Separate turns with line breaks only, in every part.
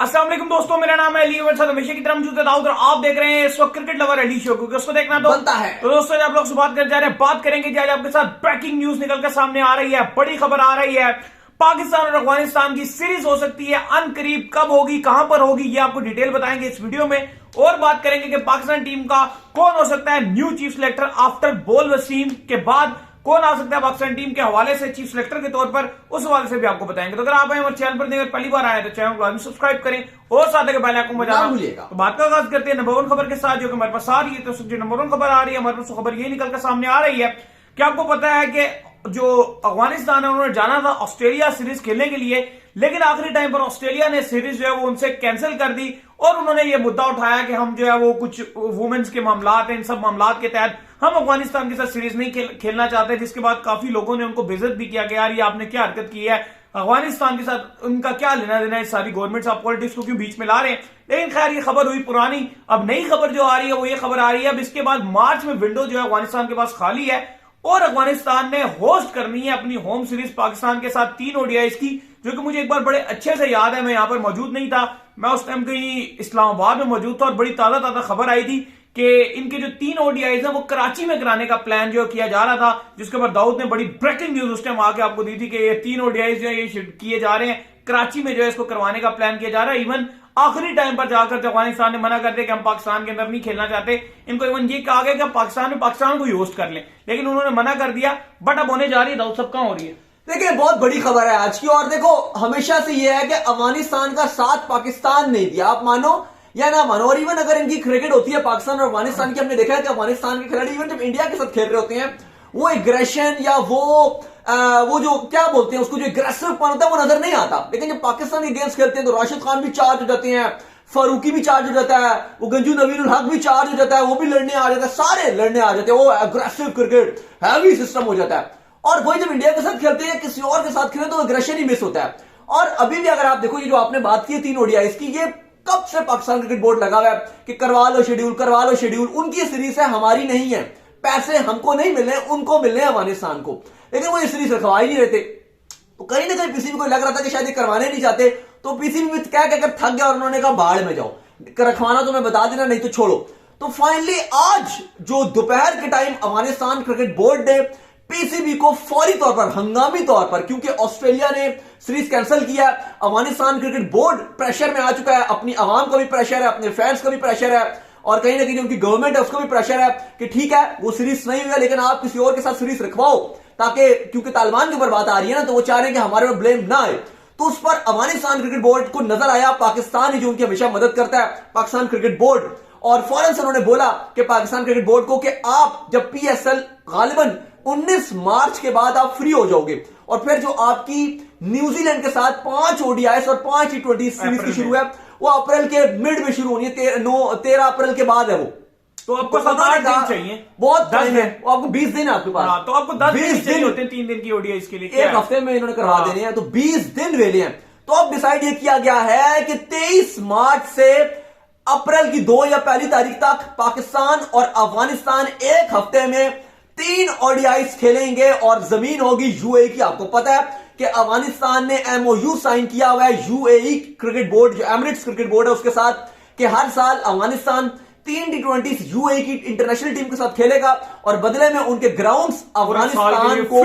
अस्सलाम वालेकुम दोस्तों, मेरा नाम है अली हमेशा की तरह मौजूद है दाऊद और आप देख रहे हैं इस वक्त क्रिकेट लवर अली शो, क्योंकि उसको देखना तो
बनता है।
तो दोस्तों आप लोग से बात करने जा रहे हैं, बात करेंगे कि आज आपके साथ ब्रेकिंग न्यूज निकलकर सामने आ रही है। बड़ी खबर आ रही है, पाकिस्तान और अफगानिस्तान की सीरीज हो सकती है अनकरीब। कब होगी, कहां पर होगी, ये आपको डिटेल बताएंगे इस वीडियो में। और बात करेंगे कि पाकिस्तान टीम का कौन हो सकता है न्यू चीफ सिलेक्टर आफ्टर बोल वसीम के बाद, कौन आ सकता है पाकिस्तान टीम के हवाले से चीफ सिलेक्टर के तौर पर, उस हवाले से भी आपको बताएंगे। तो अगर आप हमारे चैनल पर अगर पहली बार आए तो चैनल को सब्सक्राइब करें और साथ ही बेल आइकन बजाना भूलिएगा। तो बात का आगाज करते हैं नंबर 1 खबर के साथ, जो कि हमारे पास आ रही है। तो जो नंबर 1 खबर आ रही है हमारे पास, खबर ये निकलकर सामने आ रही है कि आपको पता है कि जो अफगानिस्तान है उन्होंने जाना था ऑस्ट्रेलिया सीरीज खेलने के लिए, लेकिन आखिरी टाइम पर ऑस्ट्रेलिया ने सीरीज जो है वो उनसे कैंसिल कर दी। और उन्होंने ये मुद्दा उठाया कि हम जो है वो कुछ वुमेन्स के मामलात हैं, इन सब मामलात के तहत हम अफगानिस्तान के साथ सीरीज नहीं खेलना चाहते। जिसके बाद काफी लोगों ने उनको बेइज्जत भी किया कि यार ये आपने क्या हरकत की है, अफगानिस्तान के साथ उनका क्या लेना देना है, सारी गवर्नमेंट आप पॉलिटिक्स को क्यों बीच में ला रहे हैं। लेकिन खैर ये खबर हुई पुरानी। अब नई खबर जो आ रही है वो ये खबर आ रही है, अब इसके बाद मार्च में विंडो जो है अफगानिस्तान के पास खाली है और अफगानिस्तान ने होस्ट करनी है अपनी होम सीरीज पाकिस्तान के साथ 3 ओडीआईज की, जो कि मुझे एक बार बड़े अच्छे से याद है। मैं यहां पर मौजूद नहीं था, मैं उस टाइम कहीं इस्लामाबाद में मौजूद था और बड़ी ताजा खबर आई थी कि इनके जो 3 ओडीआईज हैं वो कराची में कराने का प्लान जो किया जा रहा था। जिसके बाद दाऊद ने बड़ी ब्रेकिंग न्यूज उस टाइम आके आपको दी थी कि ये 3 ओडीआईज जो है ये किए जा रहे हैं कराची में, जो है इसको करवाने का प्लान किया जा रहा है। इवन आखिरी टाइम पर जाकर अफगानिस्तान ने मना कर दिया कि हम पाकिस्तान के अंदर नहीं खेलना चाहते। इनको इवन ये कहा गया कि पाकिस्तान को ही होस्ट कर लें, लेकिन उन्होंने मना कर दिया। बट अब होने जा रही है दाऊद, सब कहां हो रही है।
देखिए बहुत बड़ी खबर है आज की। और देखो हमेशा से यह है कि अफगानिस्तान का साथ पाकिस्तान नहीं दिया, आप मानो या ना मानो। और इवन अगर इनकी क्रिकेट होती है पाकिस्तान और अफगानिस्तान की, हमने देखा है कि अफगानिस्तान के खिलाड़ी इवन जब इंडिया के साथ खेल रहे होते हैं वो एग्रेशन या वो जो क्या बोलते हैं उसको, जो एग्रेसिव पन होता है वो नजर नहीं आता। लेकिन जब पाकिस्तान के गेम्स खेलते हैं तो राशिद खान भी चार्ज हो जाते हैं, फारूकी भी चार्ज हो जाता है, वो गंजू नवीन हक भी चार्ज हो जाता है, वो भी लड़ने आ जाता है, सारे लड़ने आ जाते हैं। वो एग्रेसिव क्रिकेट हैवी सिस्टम हो जाता है। और वही जब इंडिया के साथ खेलते हैं किसी और के साथ खेलते तो एग्रेशन ही मिस होता है। और अभी भी अगर आप देखो ये जो आपने बात की 3 ओडीआईज की, ये कब से पाकिस्तान क्रिकेट बोर्ड लगा हुआ है कि करवा लो शेड्यूल। उनकी सीरीज है, हमारी नहीं है। पैसे हमको नहीं मिलने, उनको मिलने अफगानिस्तान को, लेकिन वो ये सीरीज रखवा ही नहीं रहते। तो कहीं ना कहीं पीसीबी को लग रहा था कि शायद ये करवाने नहीं चाहते, तो पीसीबी भी क्या कहकर थक गया और उन्होंने कहा बाढ़ में जाओ, रखवाना तो मैं बता देना नहीं तो छोड़ो। तो फाइनली आज जो दोपहर के टाइम अफगानिस्तान क्रिकेट बोर्ड ने पीसीबी को फौरी तौर पर, हंगामी तौर पर, क्योंकि ऑस्ट्रेलिया ने सीरीज कैंसिल किया, अफगानिस्तान क्रिकेट बोर्ड प्रेशर में आ चुका है, अपनी आवाम का भी प्रेशर है, अपने फैंस का भी प्रेशर है, और कहीं ना कहीं उनकी गवर्नमेंट है उसको भी प्रेशर है कि ठीक है वो सीरीज नहीं हुआ लेकिन आप किसी और के साथ सीरीज रखवाओ, ताकि क्योंकि तालिबान के ऊपर बात आ रही है ना, तो वो चाह रहे हैं कि हमारे ऊपर ब्लेम ना आए। तो उस पर अफगानिस्तान क्रिकेट बोर्ड को नजर आया पाकिस्तान ही जो उनकी हमेशा मदद करता है, पाकिस्तान क्रिकेट बोर्ड, और फौरन से उन्होंने बोला कि पाकिस्तान क्रिकेट बोर्ड को कि आप जब पीएसएल गालिबन 19 मार्च के बाद आप फ्री हो जाओगे, और फिर जो आपकी न्यूजीलैंड के साथ 5 ओडीआईस और 5 टी20 सीरीज की शुरू है वो अप्रैल के मिड में शुरू होनी है, 13 अप्रैल के बाद है वो।
तो आपको 7-8 दिन चाहिए,
बहुत टाइम है, आपको 20 दिन है आपके पास।
तो आपको 10 दिन चाहिए होते हैं 3 दिन की ओडीआईस के लिए,
एक हफ्ते में इन्होंने करवा देने हैं, तो 20 दिन वेले हैं। तो अब डिसाइड ये किया गया है कि 23 मार्च से अप्रैल की 2 या पहली तारीख तक पाकिस्तान और अफगानिस्तान एक हफ्ते में 3 ओडीआईस खेलेंगे और जमीन होगी यूएई की। आपको पता है कि अफगानिस्तान ने एमओयू साइन किया हुआ है यूएई क्रिकेट बोर्ड, जो एमिरेट्स क्रिकेट बोर्ड है उसके साथ, कि हर साल अफगानिस्तान 3 टी20 यूएई की इंटरनेशनल टीम के साथ खेलेगा और बदले में उनके ग्राउंड्स अफगानिस्तान को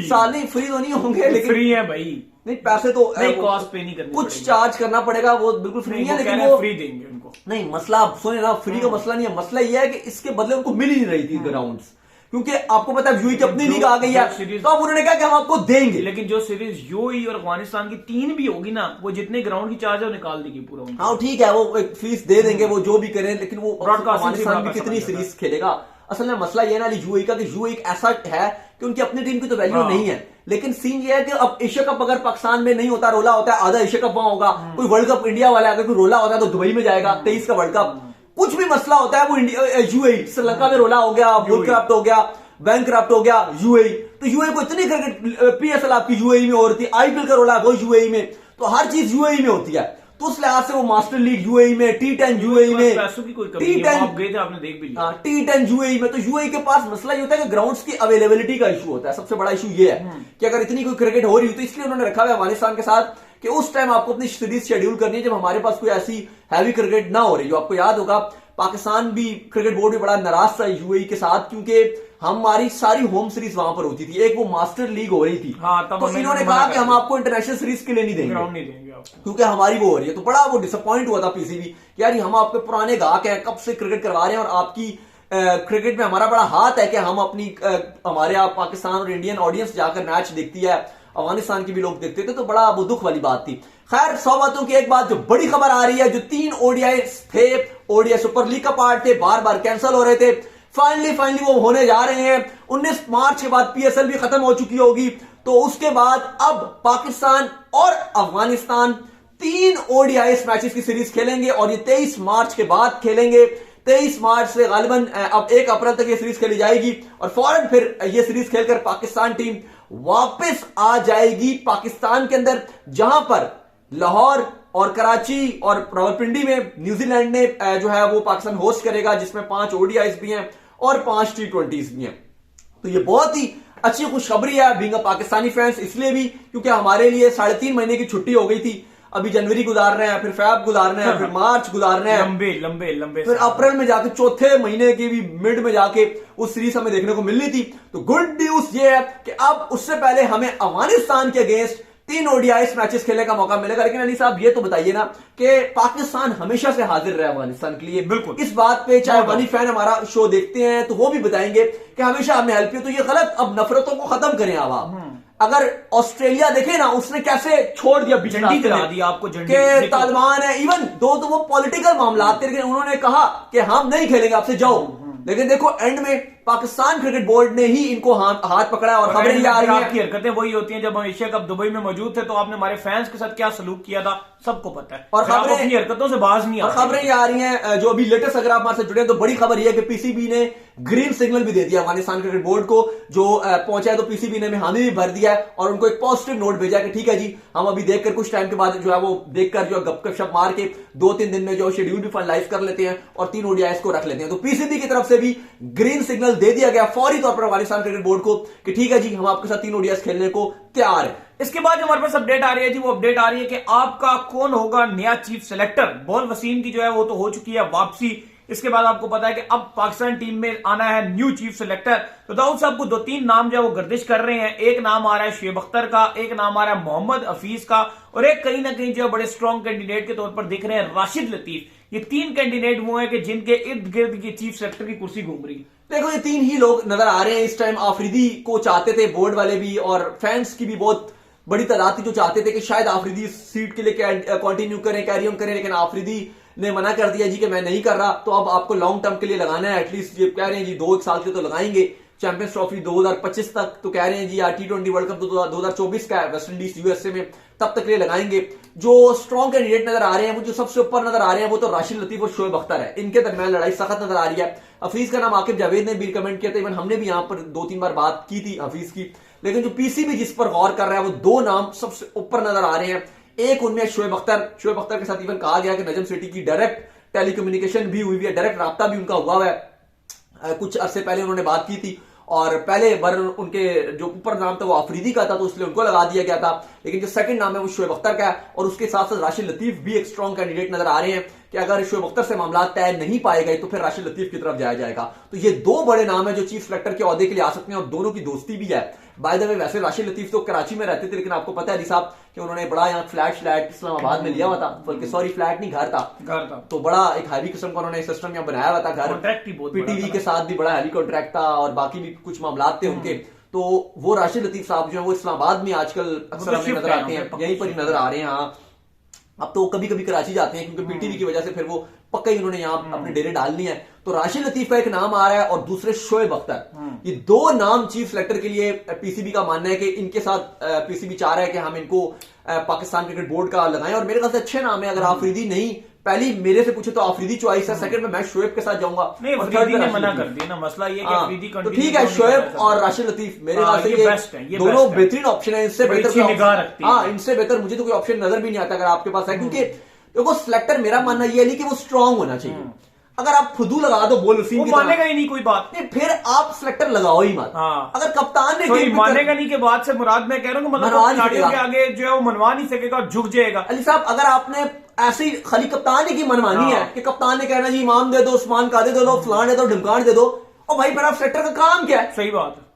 साल नहीं फ्री तो नहीं होंगे, लेकिन
फ्री है भाई,
नहीं पैसे तो
नहीं कॉस्ट पे नहीं करनी,
कुछ चार्ज करना पड़ेगा, वो बिल्कुल फ्री है, लेकिन वो
फ्री देंगे उनको।
नहीं मसला सुने ना, फ्री का मसला नहीं है, मसला यह है कि इसके बदले उनको मिल ही नहीं रही थी ग्राउंड्स, क्योंकि आपको पता है यूएई की अपनी लीग आ गई है, तो अब उन्होंने कहा कि हम आपको देंगे।
लेकिन जो सीरीज यूएई और अफगानिस्तान की 3 भी होगी ना, वो जितने ग्राउंड की चार्ज है वो निकाल देगी पूरा।
हाँ ठीक है, वो एक फीस दे देंगे, वो जो भी करें, लेकिन वो अफगानिस्तान भी कितनी सीरीज खेलेगा। असल में मसला ये ना यूएई का कि यूएई एक ऐसा है कि उनकी अपनी टीम की तो वैल्यू नहीं है, लेकिन सीन ये है कि अब एशिया कप अगर पाकिस्तान में नहीं होता, रोला होता है, आधा एशिया कप वहां होगा, कोई वर्ल्ड कप इंडिया वाला अगर कोई रोला होता है तो दुबई में जाएगा, 23 का वर्ल्ड कप, कुछ भी मसला होता है वो यूएई, श्रीलंका में रोला हो गया, वर्ल्ड कप हो गया, बैंक करप्ट हो गया यूएई, तो यूएई को इतनी क्रिकेट पीएसएल आपकी यूएई में हो रही थी, आईपीएल का रोला वो यूएई में, तो हर चीज यूएई में होती है। तो उस लिहाज से वो मास्टर लीग यूएई में, T10 यूएई में,
पैसों की कोई कमी नहीं है, आप गए थे आपने देख भी लिया।
T10 यूएई में, तो यूएई के पास मसला ये होता है कि ग्राउंड्स की अवेलेबिलिटी का इशू होता है। सबसे बड़ा इशू ये है कि अगर इतनी कोई क्रिकेट हो रही हो, तो इसलिए उन्होंने रखा हुआ है अफगानिस्तान के साथ कि उस टाइम आपको अपनी सीरीज शेड्यूल करनी है जब हमारे पास कोई ऐसी हैवी क्रिकेट ना हो रही हो। आपको याद होगा पाकिस्तान भी क्रिकेट बोर्ड भी बड़ा नाराज था यूएई के साथ, क्योंकि हमारी सारी होम सीरीज वहां पर होती थी, एक वो मास्टर लीग हो रही थी। तो इन्होंने कहा कि हम आपको इंटरनेशनल सीरीज के लिए नहीं देंगे क्योंकि हमारी वो हो रही है। तो बड़ा वो डिसअपॉइंट हुआ था पीसीबी कि यार हम आपके पुराने गाहक हैं, कब से क्रिकेट करवा रहे हैं और आपकी क्रिकेट में हमारा बड़ा हाथ है कि हम अपनी हमारे आप पाकिस्तान और इंडियन ऑडियंस जाकर मैच देखती है, अफगानिस्तान के भी लोग देखते थे, तो बड़ा वो दुख वाली बात थी। खैर 100 बातों की एक बात जो बड़ी खबर आ रही है, जो 3 ओडीआई थे, ओडीआई सुपर लीग का पार्ट थे, बार बार कैंसिल हो रहे थे, फाइनली वो होने जा रहे हैं। 19 मार्च के बाद पीएसएल भी खत्म हो चुकी होगी, तो उसके बाद अब पाकिस्तान और अफगानिस्तान 3 ओडीआई मैचेस की सीरीज खेलेंगे और ये 23 मार्च के बाद खेलेंगे। 23 मार्च से गालिबन अब 1 अप्रैल तक ये सीरीज खेली जाएगी और फौरन फिर ये सीरीज खेलकर पाकिस्तान टीम वापस आ जाएगी पाकिस्तान के अंदर, जहां पर लाहौर और कराची और रावलपिंडी में न्यूजीलैंड ने जो है वो पाकिस्तान होस्ट करेगा, जिसमें 5 ओडीआईज भी हैं और 5 T20s भी हैं। तो ये बहुत ही अच्छी खुशखबरी है बीइंग अ पाकिस्तानी फैंस, इसलिए भी क्योंकि हमारे लिए 3.5 महीने की छुट्टी हो गई थी। अभी जनवरी गुजार रहे हैं, फिर फैब गुजार रहे हैं, फिर मार्च गुजार रहे हैं,
लंबे
फिर अप्रैल में जाके चौथे महीने की भी मिड में जाके उस सीरीज हमें देखने को मिलनी थी। तो गुड न्यूज ये है कि अब उससे पहले हमें अफगानिस्तान के अगेंस्ट 3 ओडीआई मैचेस खेलने का मौका मिलेगा। लेकिन अली साहब ये तो बताइए ना कि पाकिस्तान हमेशा से हाजिर रहा अफगानिस्तान के लिए,
बिल्कुल
इस बात पे चाहे अफगानी फैन हमारा शो देखते हैं तो वो भी बताएंगे कि हमेशा हमने हेल्प की। तो ये गलत, अब नफरतों को खत्म करें। अब आप अगर ऑस्ट्रेलिया देखे ना, उसने कैसे छोड़ दिया
झंडी दिला दी आपको,
के तालिबान है, इवन दो तो वो पॉलिटिकल मामला थे, लेकिन उन्होंने कहा कि हम नहीं खेलेंगे, आपसे जाओ। लेकिन देखो एंड में पाकिस्तान क्रिकेट बोर्ड ने ही इनको हाथ पकड़ा और खबरें ये आ रही हैं।
आपकी हरकतें वही होती हैं। जब हम एशिया कप दुबई में मौजूद थे तो आपने हमारे फैंस के साथ क्या सलूक किया था सबको पता है,
और
खबरें अपनी हरकतों से बाज नहीं आ रही।
खबरें ये आ रही हैं जो अभी लेटेस्ट, अगर आप हमारे साथ जुड़े हैं तो बड़ी खबर यह है कि पीसीबी ने ग्रीन सिग्नल भी दे दिया अफगानिस्तान क्रिकेट बोर्ड को, जो पहुंचा है। तो पीसीबी ने हामी भी भर दिया है और उनको एक पॉजिटिव नोट भेजा कि ठीक है जी, हम अभी देखकर कुछ टाइम के बाद जो है वो देखकर जो गपशप मार के 2-3 दिन में जो शेड्यूल भी फाइनलाइज कर लेते हैं और 3 ओडीआईस को रख लेते हैं। तो पीसीबी की तरफ से भी ग्रीन सिग्नल दे दिया गया फौरी तौर पर अफगानिस्तान क्रिकेट बोर्ड को कि ठीक है जी, हम आपके साथ 3 ओडीआईस खेलने को तैयार है।
इसके बाद जो हमारे पास अपडेट आ रही है जी, वो अपडेट आ रही है कि आपका कौन होगा नया चीफ सेलेक्टर। बॉल वसीम की जो है वो तो हो चुकी है वापसी। इसके बाद आपको पता है कि अब पाकिस्तान टीम में आना है न्यू चीफ सेलेक्टर। तो दाऊद साहब को 2-3 नाम जो है वो गर्दिश कर रहे हैं। एक नाम आ रहा है शुएब अख्तर का, एक नाम आ रहा है मोहम्मद हफीज का, और एक कहीं ना कहीं जो है बड़े स्ट्रॉन्ग कैंडिडेट के तौर पर दिख रहे हैं राशिद लतीफ। ये 3 कैंडिडेट वो है कि जिनके इर्द गिर्द की चीफ सेलेक्टर की कुर्सी घूम रही है।
देखो ये 3 ही लोग नजर आ रहे हैं इस टाइम। आफरीदी को चाहते थे बोर्ड वाले भी और फैंस की भी बहुत बड़ी तादाद थी जो चाहते थे कि शायद आफरीदी सीट के लिए कंटिन्यू करें, कैरी ऑन करें, लेकिन आफरीदी ने मना कर दिया जी कि मैं नहीं कर रहा। तो अब आपको लॉन्ग टर्म के लिए लगाना है, एटलीस्ट ये कह रहे हैं जी 2 साल के तो लगाएंगे, चैंपियंस ट्रॉफी 2025 तक तो कह रहे हैं जी, या T20 वर्ल्ड कप 2024 का है वेस्ट इंडीज यूएसए में, तब तक के लिए लगाएंगे। जो स्ट्रॉन्ग कैंडिडेट नजर आ रहे हैं, वो जो सबसे ऊपर नजर आ रहे हैं, वो तो राशिद लतीफ और शोएब अख्तर है। इनके दरमियान लड़ाई सख्त नजर आ रही है। हफीज का नाम आकिब जावेद ने भी रिकमेंड किया था, इवन हमने भी यहां पर 2-3 बार बात की थी हफीज की। लेकिन जो पीसीबी जिस पर गौर कर रहा है वो 2 नाम सबसे ऊपर नजर आ रहे हैं। एक उनमें शोएब अख्तर के साथ इवन कहा गया कि नजम सिटी की डायरेक्ट टेलीकम्युनिकेशन भी हुई है, डायरेक्ट राब्ता भी उनका हुआ है। कुछ अरसे पहले उन्होंने बात की थी और पहले बार उनके जो ऊपर नाम था वो आफरीदी का था, तो इसलिए उनको लगा दिया गया था। लेकिन जो सेकंड नाम है वो शोएब अख्तर का है और उसके साथ साथ राशिद लतीफ भी एक स्ट्रॉन्ग कैंडिडेट नजर आ रहे हैं कि अगर शोएब अख्तर से मामला तय नहीं पाए गए तो फिर राशिद लतीफ की तरफ जाया जाएगा। तो ये 2 बड़े नाम है जो चीफ सेलेक्टर के ओहदे के लिए आ सकते हैं और दोनों की दोस्ती भी है। बाय द वे वैसे राशिद लतीफ तो कराची में रहते थे, लेकिन आपको पता है अली साहब कि उन्होंने बड़ा यहाँ फ्लैट इस्लामाबाद में लिया हुआ था, बल्कि सॉरी फ्लैट नहीं, घर था। तो बड़ा एक हैवी किस्म का उन्होंने सिस्टम यहाँ बनाया हुआ था घर, पीटीवी के साथ भी बड़ा हैवी कॉन्ट्रैक्ट था और बाकी भी कुछ मामला थे उनके। तो वो राशिद लतीफ साहब जो है वो इस्लामाबाद में आजकल अक्सर हमें नजर आते हैं, यहीं पर ही नजर आ रहे हैं। हाँ, अब तो कभी कभी कराची जाते हैं क्योंकि पीटीवी की वजह से फिर वो पक्का ही उन्होंने यहाँ अपने डेरे डालनी है। तो राशिद लतीफ का एक नाम आ रहा है और दूसरे शोएब अख्तर। ये 2 नाम चीफ सेलेक्टर के लिए पीसीबी का मानना है कि इनके साथ पीसीबी चाह रहा है कि हम इनको पाकिस्तान क्रिकेट बोर्ड का लगाएं। और मेरे ख्याल से अच्छे नाम है। अगर आफरीदी नहीं, पहली मेरे से पूछे तो आफरीदी चॉइस है, सेकंड में मैं शोएब के साथ जाऊंगा।
और थर्ड ने मना कर दिया ना, मसला ये कि आफरीदी
तो ठीक है, शोएब और राशिद लतीफ मेरे ख्याल से ये दोनों बेहतरीन ऑप्शन है। इनसे बेहतर इनसे बेहतर मुझे तो कोई ऑप्शन नजर भी नहीं आता अगर आपके पास है, क्योंकि देखो सिलेक्टर मेरा मानना यह है कि वो स्ट्रांग होना चाहिए। अगर आप खुदू लगा दो बॉल उसी
वो
की तरह,
मानेगा ही नहीं कोई बात।
नहीं फिर आप सिलेक्टर लगाओ ही मत।
हाँ।
अगर कप्तान ने
कोई
गेम
मानेगा नहीं के बाद से मुराद मैं कह रहा हूँ कि मतलब वो
मनवा नहीं
खिलाड़ियों के
सकेगा।
आगे जो है वो मनवा नहीं सकेगा और झुक जाएगा।
अली साहब अगर आपने ऐसे ही खाली कप्तान ही की मनमानी है कि कप्तान ने कहना जी इमाम दे दो, उस्मान कादे दे दो, फलान दे दो, ढिमकान दे दो, और भाई फिर आप सिलेक्टर का काम क्या है?
सही बात है।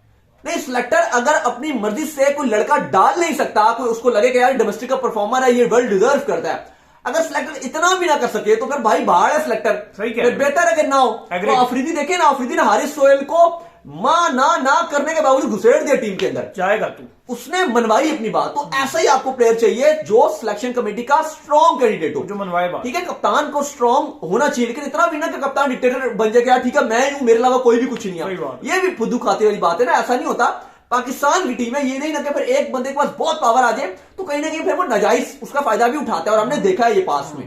नहीं, सिलेक्टर अगर अपनी मर्जी से कोई लड़का डाल नहीं सकता, कोई उसको लगे कि यार डोमेस्टिक का परफॉर्मर है, ये वेल डिजर्व करता है, अगर सिलेक्टर इतना भी ना कर सके तो फिर भाई बाहर है सिलेक्टर।
सही कह
फिर
रहे
बेहतर है कि ना हो। तो अफरीदी देखे ना, अफरीदी ने हारिस सोहेल को मां ना करने के बावजूद घुसेड़ दिया टीम के अंदर,
जाएगा तू,
उसने मनवाई अपनी बात। तो ऐसा ही आपको प्लेयर चाहिए जो सिलेक्शन कमेटी का स्ट्रॉन्ग कैंडिडेट हो,
जो मनवाए बात।
ठीक है, कप्तान को स्ट्रॉन्ग होना चाहिए, लेकिन इतना भी ना कि कप्तान डिक्टेटर बन जाए कि यार ठीक है मैं हूं, मेरे अलावा कोई भी कुछ नहीं
सही
है।
बात।
ये भी फुद्दू खाते वाली बात है ना, ऐसा नहीं होता। पाकिस्तान की टीम है, ये नहीं ना कि फिर एक बंदे के पास बहुत पावर आ जाए तो कहीं ना कहीं फिर वो नाजायज उसका फायदा भी उठाता है। और हमने देखा है ये पास में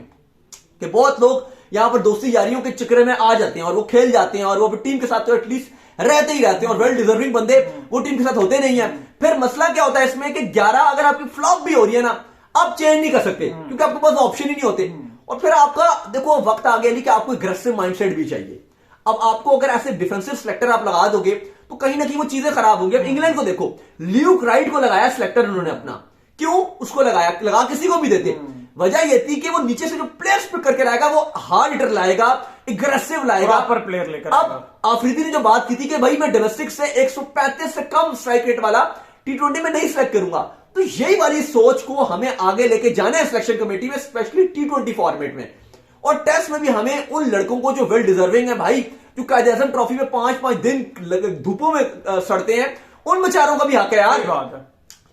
कि बहुत लोग यहां पर दोस्ती यारियों के चक्कर में आ जाते हैं और वो खेल जाते हैं और वो टीम के साथ तो एटलीस्ट रहते ही रहते हैं, और वेल डिजर्विंग बंदे वो टीम के साथ होते नहीं है। फिर मसला क्या होता है इसमें कि 11 अगर आपकी फ्लॉप भी हो रही है ना, आप चेंज नहीं कर सकते क्योंकि आपके पास ऑप्शन ही नहीं होते। और फिर आपका देखो वक्त आ गया कि आपको एग्रेसिव माइंडसेट भी चाहिए। अब आपको अगर ऐसे डिफेंसिव सिलेक्टर आप लगा दोगे तो कहीं ना कहीं वो चीजें खराब होंगी। अब इंग्लैंड को देखो, ल्यूक राइट को लगाया सिलेक्टर उन्होंने अपना, क्यों उसको लगाया? लगा किसी को भी देते, वजह ये थी कि वो नीचे से जो प्लेयर्स पिक करके लाएगा वो हार्ड हिटर लाएगा, एग्रेसिव लाएगा,
प्रॉपर प्लेयर लेकर।
अब आफरीदी ने जो बात की थी कि भाई मैं डोमेस्टिक से 135 से कम स्ट्राइक रेट वाला T20 में नहीं सिलेक्ट करूंगा, तो यही वाली सोच को हमें आगे लेके जाना है सिलेक्शन कमेटी में, स्पेशली T20 फॉर्मेट में। और टेस्ट में भी हमें उन लड़कों को जो वेल डिजर्विंग है भाई, जो कायदे आज़म ट्रॉफी में 5-5 दिन धूपों में सड़ते हैं, उन बेचारों का भी हक है यार।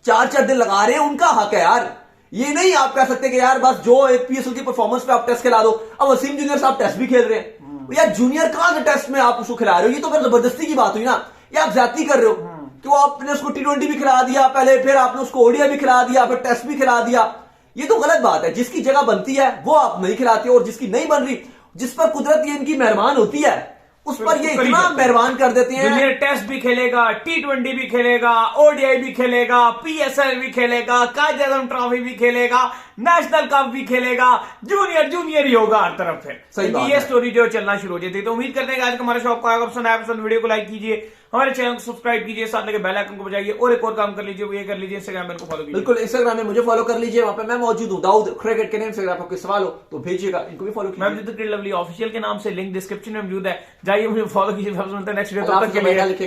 4-4 दिन लगा रहे हैं, उनका हक है यार। ये नहीं आप कह सकते कि यार बस जो PSL की परफॉर्मेंस पे आप टेस्ट खिला दो। अब वसीम जूनियर साहब टेस्ट भी खेल रहे हैं, यार जूनियर कहां से टेस्ट में आप उसको खिला रहे हो? ये तो फिर जबरदस्ती की बात हुई ना, ये आप ज्यादती कर रहे हो कि वो आपने उसको T20 भी खिला दिया पहले, फिर आपने उसको ओडीआई भी खिला दिया, फिर टेस्ट भी खिला दिया। ये तो गलत बात है। जिसकी जगह बनती है वो आप नहीं खिलाते, और जिसकी नहीं बन रही, जिस पर कुदरत ये इनकी मेहरबान होती है, उस पर ये इतना मेहरबान कर देते हैं।
जूनियर टेस्ट भी खेलेगा, T20 भी खेलेगा, ODI भी खेलेगा, PSL भी खेलेगा, कायदे आज़म ट्रॉफी भी खेलेगा, नेशनल कप भी खेलेगा, जूनियर ही होगा हर तरफ से।
सही बात
ये
है।
स्टोरी जो चलना शुरू हो जाती है। तो उम्मीद करते हैं कि आज का हमारा शो आपको आएगा पसंद आया। पसंद वीडियो को लाइक कीजिए, हमारे चैनल को सब्सक्राइब कीजिए, साथ लगे बेल आइकन को बजाइए, और एक और काम कर लीजिए, वो ये कर लीजिए, इंस्टाग्राम में फॉलो कीजिए।
बिल्कुल, इंस्टाग्राम में मुझे फॉलो कर लीजिए, वहां पे मैं मौजूद हूं, दाऊद क्रिकेट के नेम से। अगर आपको कोई सवाल हो तो भेजिएगा, इनको भी फॉलो कीजिए।
मैं लवली ऑफिशियल के नाम से, लिंक डिस्क्रिप्शन में मौजूद है, जाइए मुझे फॉलो कीजिए। नेक्स्ट वीडियो, तब तक के
अल्लाह
लिए
हाफ़िज़।